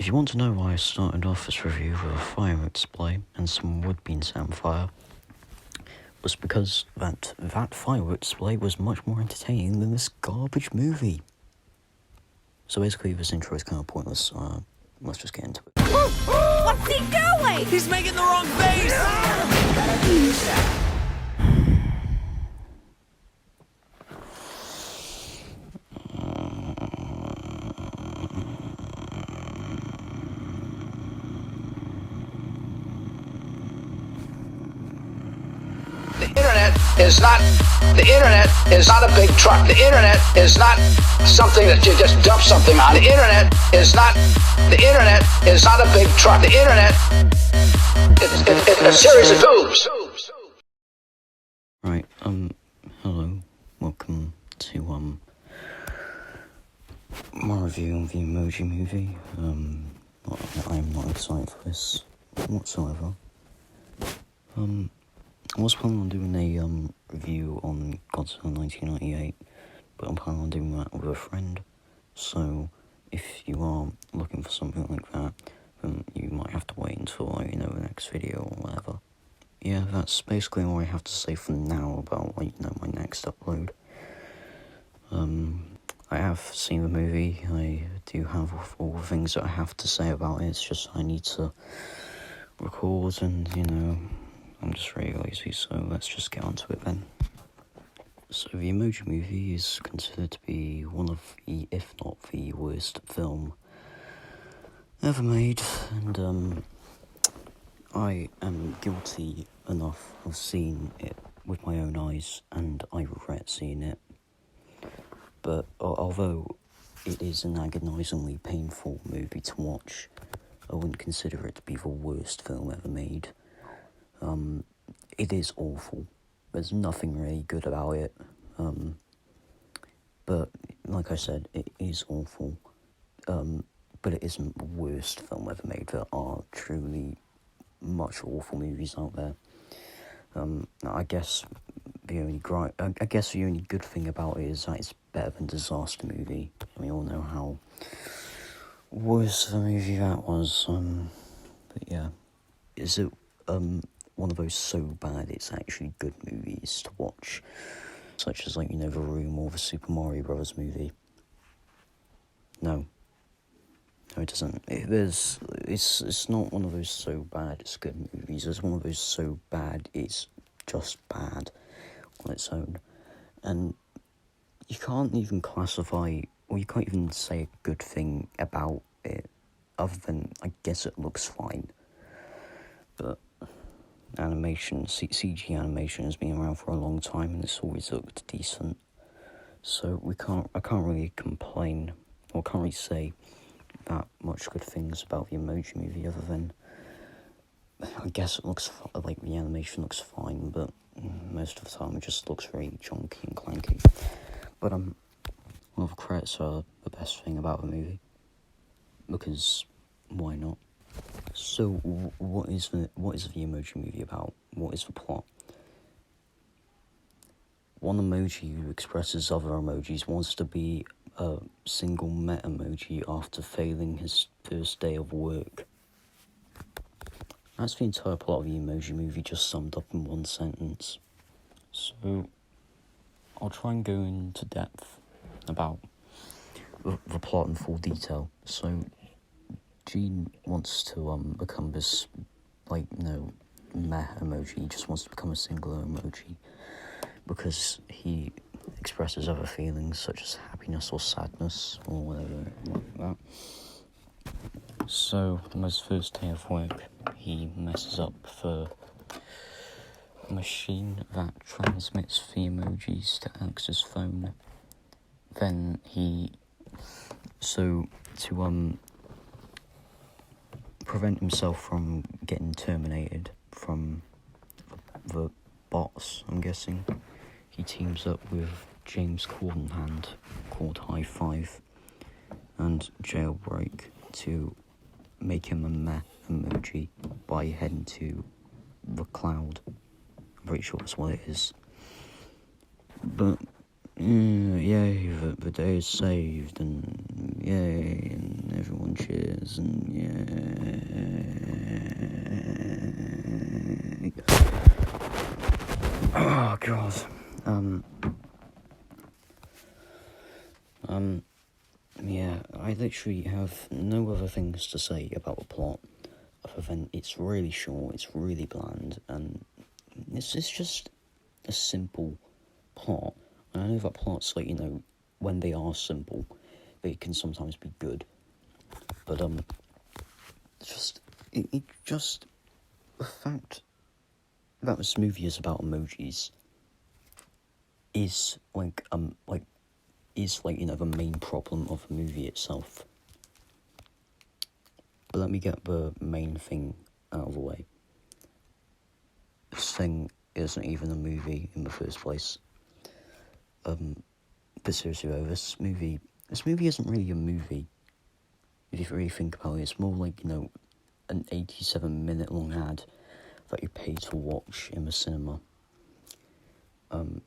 If you want to know why I started off this review with a fireworks display and some wood being set on fire, was because that fireworks display was much more entertaining than this garbage movie. So basically, this intro is kind of pointless. Let's just get into it. What's he doing? He's making the wrong face! The internet is not a big truck. The internet is not something that you just dump something on. The internet is not a big truck. The internet is a series of tubes. Right, hello, welcome to, my review of the Emoji movie. I'm not excited for this whatsoever. I was planning on doing a review on Godzilla 1998, but I'm planning on doing that with a friend, so if you are looking for something like that, then you might have to wait until, the next video or whatever. Yeah, that's basically all I have to say for now about, my next upload. I have seen the movie. I do have all the things that I have to say about it. It's just I need to record and, I'm just really lazy, so let's just get onto it then. So the Emoji movie is considered to be one of the, if not the worst film ever made, and I am guilty enough of seeing it with my own eyes, and I regret seeing it. But although it is an agonisingly painful movie to watch, I wouldn't consider it to be the worst film ever made. It is awful. There's nothing really good about it. But like I said, it is awful. But it isn't the worst film ever made. There are truly much awful movies out there. I guess the only good thing about it is that it's better than Disaster Movie. We all know how worse of a movie that was. But yeah, is it one of those so bad it's actually good movies to watch, such as The Room or the Super Mario Bros. Movie? No, it doesn't. It's not one of those so bad it's good movies. It's one of those so bad it's just bad on its own, and you can't even classify, or you can't even say a good thing about it, other than I guess it looks fine. But animation, CG animation has been around for a long time, and it's always looked decent. So I can't really complain, or can't really say that much good things about the Emoji movie, other than I guess it looks like the animation looks fine, but most of the time it just looks very chunky and clanky. But well, the credits are the best thing about the movie, because why not? So, what is the Emoji movie about? What is the plot? One emoji who expresses other emojis wants to be a single met emoji after failing his first day of work. That's the entire plot of the Emoji movie, just summed up in one sentence. So, I'll try and go into depth about the plot in full detail. So, Gene wants to become this, meh emoji. He just wants to become a singular emoji because he expresses other feelings such as happiness or sadness or whatever like that. So, on his first day of work, he messes up the machine that transmits the emojis to Alex's phone. Then to prevent himself from getting terminated from the bots, I'm guessing, he teams up with James Cordenhand, called High Five, and Jailbreak to make him a meh emoji by heading to the cloud. I'm pretty sure that's what it is. But yay, the day is saved, and yay, and everyone cheers, and yay. Oh, God. Yeah, I literally have no other things to say about the plot, other than it's really short, it's really bland, and it's just a simple plot. And I know that plots, like, when they are simple, they can sometimes be good. But, just the fact that this movie is about emojis is, the main problem of the movie itself. But let me get the main thing out of the way. This thing isn't even a movie in the first place. But seriously though, this movie isn't really a movie. If you really think about it, it's more like, an 87-minute long ad that you pay to watch in the cinema. And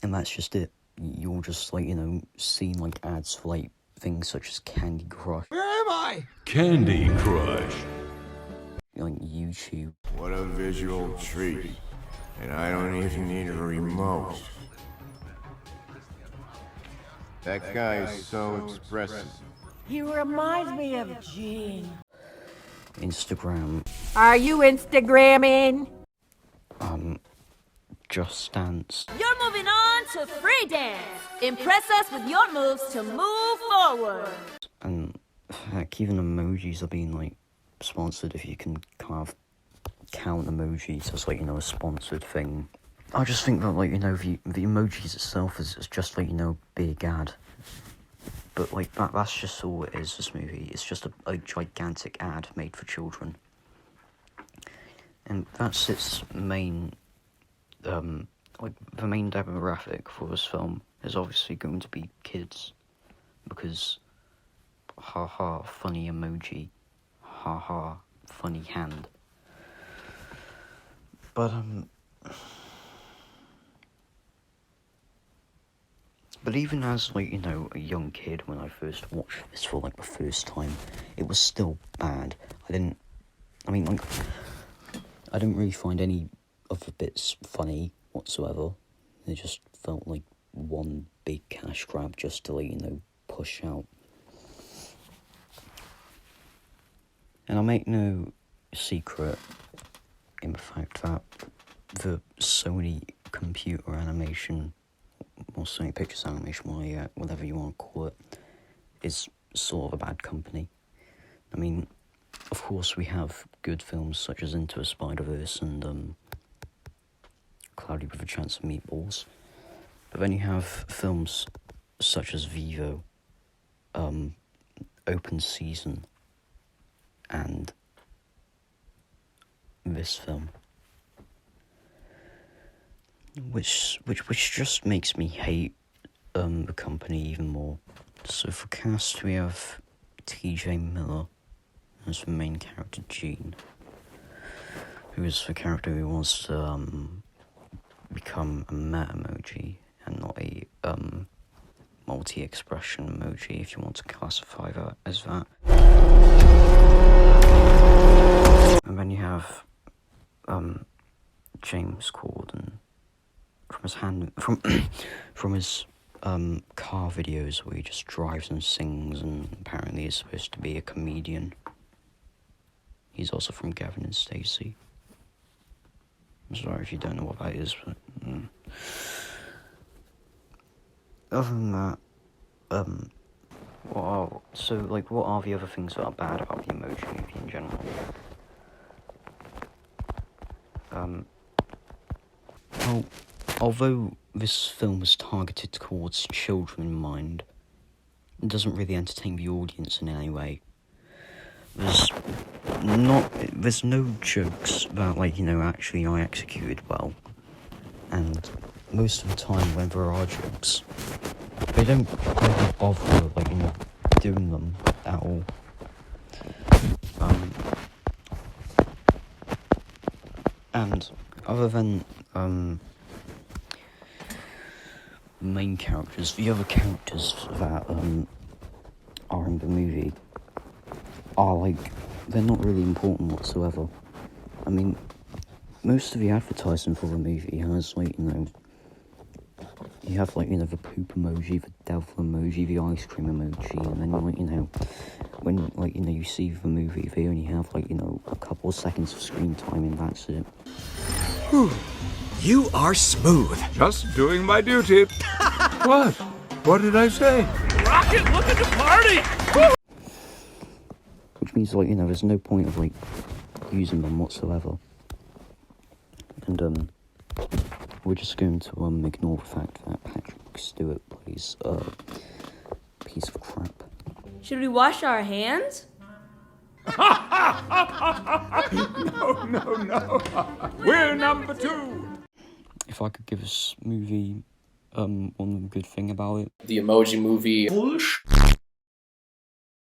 that's just it. You're just, seeing, ads for, things such as Candy Crush. Where am I? Candy Crush. YouTube. What a visual treat. And I don't even need a remote. That guy is so expressive. He reminds me of Gene. Instagram. Are you Instagramming? Just Dance. You're moving on to free dance. Impress us with your moves to move forward. And heck, even emojis are being sponsored, if you can kind of count emojis as a sponsored thing. I just think that the emojis itself is just a big ad. But that's just all it is, this movie. It's just a gigantic ad made for children. And that's its main the main demographic for this film is obviously going to be kids, because haha, funny emoji, haha, funny hand. But even as a young kid, when I first watched this for the first time, it was still bad. I didn't really find any of the bits funny whatsoever. It just felt like one big cash grab just to push out. And I make no secret in the fact that the Sony computer animation, or Sony Pictures animation, whatever you want to call it, is sort of a bad company. Of course we have good films such as Into the Spider-Verse and Cloudy with a Chance of Meatballs, but then you have films such as Vivo, Open Season, and this film, which just makes me hate the company even more. So for cast we have T.J. Miller as the main character Gene, who is the character who wants to become a meta emoji and not a multi-expression emoji, if you want to classify that as that. And then you have James Corden from his car videos where he just drives and sings, and apparently is supposed to be a comedian. He's also from Gavin and Stacey. I'm sorry if you don't know what that is, but other than that, what are the other things that are bad about the Emoji movie in general? Well, although this film is targeted towards children in mind, it doesn't really entertain the audience in any way. There's no jokes that actually are executed well, and most of the time when there are jokes, they don't really bother doing them at all. And other than main characters, the other characters that are in the movie are like, they're not really important whatsoever. I mean, most of the advertising for the movie has like, you know, you have like, you know, the poop emoji, the devil emoji, the ice cream emoji, and then like, you know, when like, you know, you see the movie, they only have like, you know, a couple of seconds of screen time and that's it. Whew. You are smooth. Just doing my duty. What? What did I say? Rocket, look at the party! Which means like, you know, there's no point of like using them whatsoever. And we're just going to ignore the fact that Patrick Stewart plays a piece of crap. Should we wash our hands? No. We're number 2. If I could give this movie one good thing about it, The Emoji Movie.